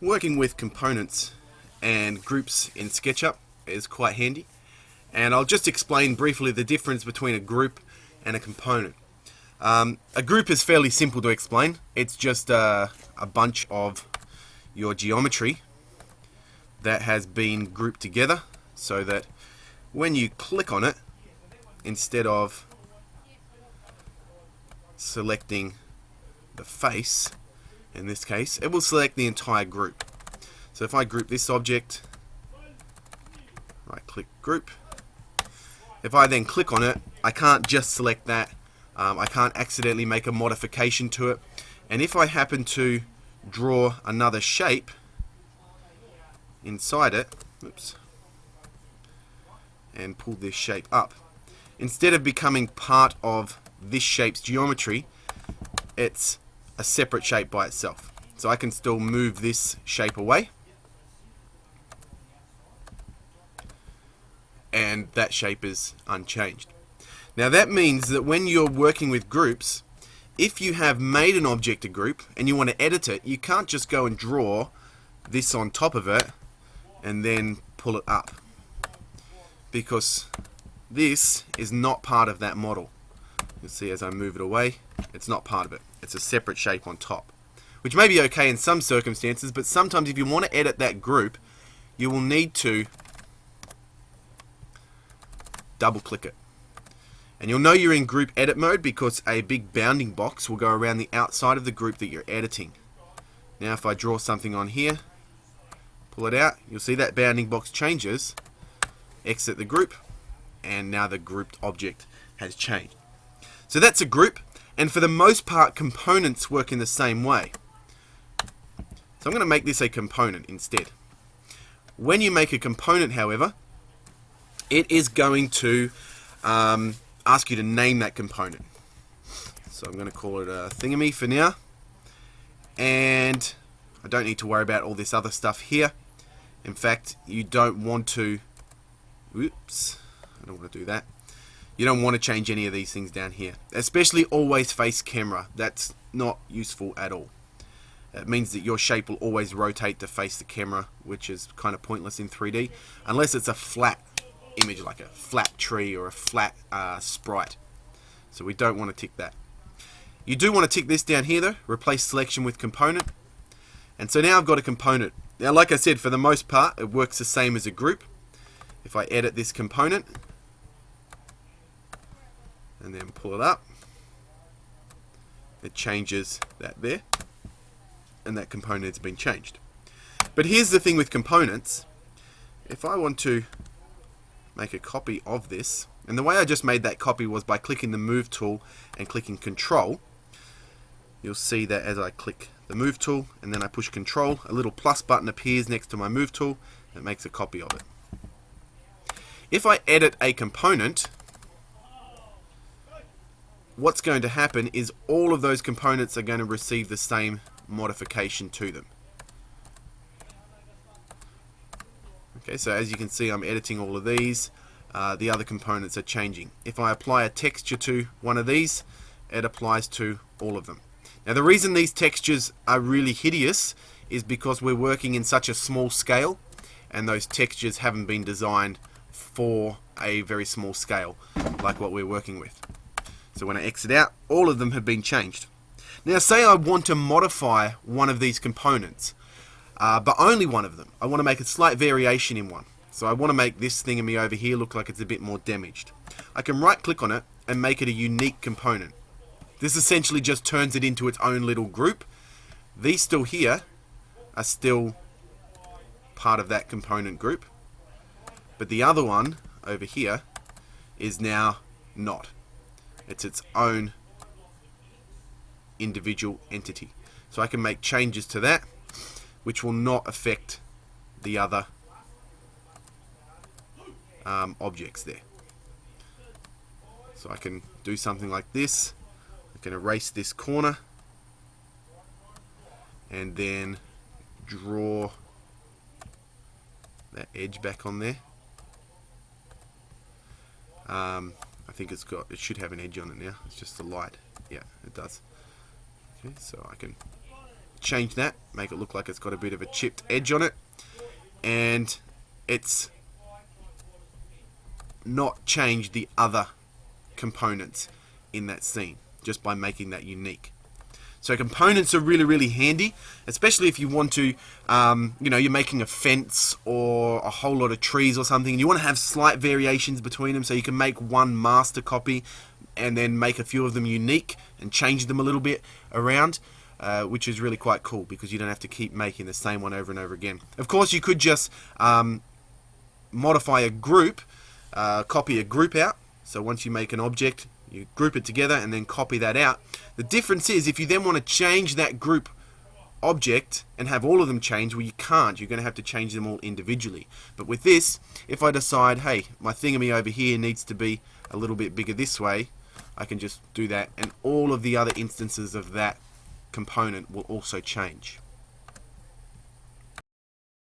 Working with components and groups in SKetchup is quite handy, and I'll just explain briefly the difference between a group and a component. A group is fairly simple to explain. It's just a bunch of your geometry that has been grouped together so that when you click on it, instead of selecting the face, in this case, it will select the entire group. So if I group this object, right click group, if I then click on it, I can't just select that. I can't accidentally make a modification to it. And if I happen to draw another shape inside it, oops, and pull this shape up, instead of becoming part of this shape's geometry, it's a separate shape by itself. So I can still move this shape away, and that shape is unchanged. Now that means that when you're working with groups, if you have made an object a group and you want to edit it, you can't just go and draw this on top of it and then pull it up, because this is not part of that model. You'll see as I move it away, it's not part of it. It's a separate shape on top, which may be okay in some circumstances, but sometimes if you want to edit that group, you will need to double click it. And you'll know you're in group edit mode because a big bounding box will go around the outside of the group that you're editing. Now if I draw something on here, pull it out, you'll see that bounding box changes, exit the group, and now the grouped object has changed. So that's a group, and for the most part components work in the same way. So I'm going to make this a component instead. When you make a component, however, it is going to ask you to name that component. So I'm going to call it a thingamy for now, and I don't need to worry about all this other stuff here. In fact, you don't want to, oops, I don't want to do that. You don't want to change any of these things down here, especially always face camera. That's not useful at all. It means that your shape will always rotate to face the camera, which is kind of pointless in 3D, unless it's a flat image like a flat tree or a flat sprite. So we don't want to tick that. You do want to tick this down here though, replace selection with component. And so now I've got a component. Now like I said, for the most part it works the same as a group. If I edit this component and then pull it up, it changes that there, and that component has been changed. But here's the thing with components. If I want to make a copy of this, and the way I just made that copy was by clicking the move tool and clicking control, you'll see that as I click the move tool and then I push control, a little plus button appears next to my move tool and it makes a copy of it. If I edit a component, what's going to happen is all of those components are going to receive the same modification to them. Okay, so as you can see, I'm editing all of these. The other components are changing. If I apply a texture to one of these, it applies to all of them. Now the reason these textures are really hideous is because we're working in such a small scale, and those textures haven't been designed for a very small scale like what we're working with. So when I exit out, all of them have been changed. Now say I want to modify one of these components, but only one of them. I want to make a slight variation in one. So I want to make this thingamy over here look like it's a bit more damaged. I can right click on it and make it a unique component. This essentially just turns it into its own little group. These still here are still part of that component group, but the other one over here is now not. It's its own individual entity. So I can make changes to that which will not affect the other objects there. So I can do something like this. I can erase this corner and then draw that edge back on there. I think it should have an edge on it now. It's just the light. Yeah, it does. Okay, so I can change that, make it look like it's got a bit of a chipped edge on it, and it's not changed the other components in that scene just by making that unique. So components are really, really handy, especially if you want to, you're making a fence or a whole lot of trees or something, and you want to have slight variations between them, so you can make one master copy and then make a few of them unique and change them a little bit around, which is really quite cool because you don't have to keep making the same one over and over again. Of course, you could just modify a group, copy a group out. So once you make an object, you group it together and then copy that out. The difference is if you then want to change that group object and have all of them change, well, you can't. You're going to have to change them all individually. But with this, if I decide, hey, my thingamy over here needs to be a little bit bigger this way, I can just do that, and all of the other instances of that component will also change.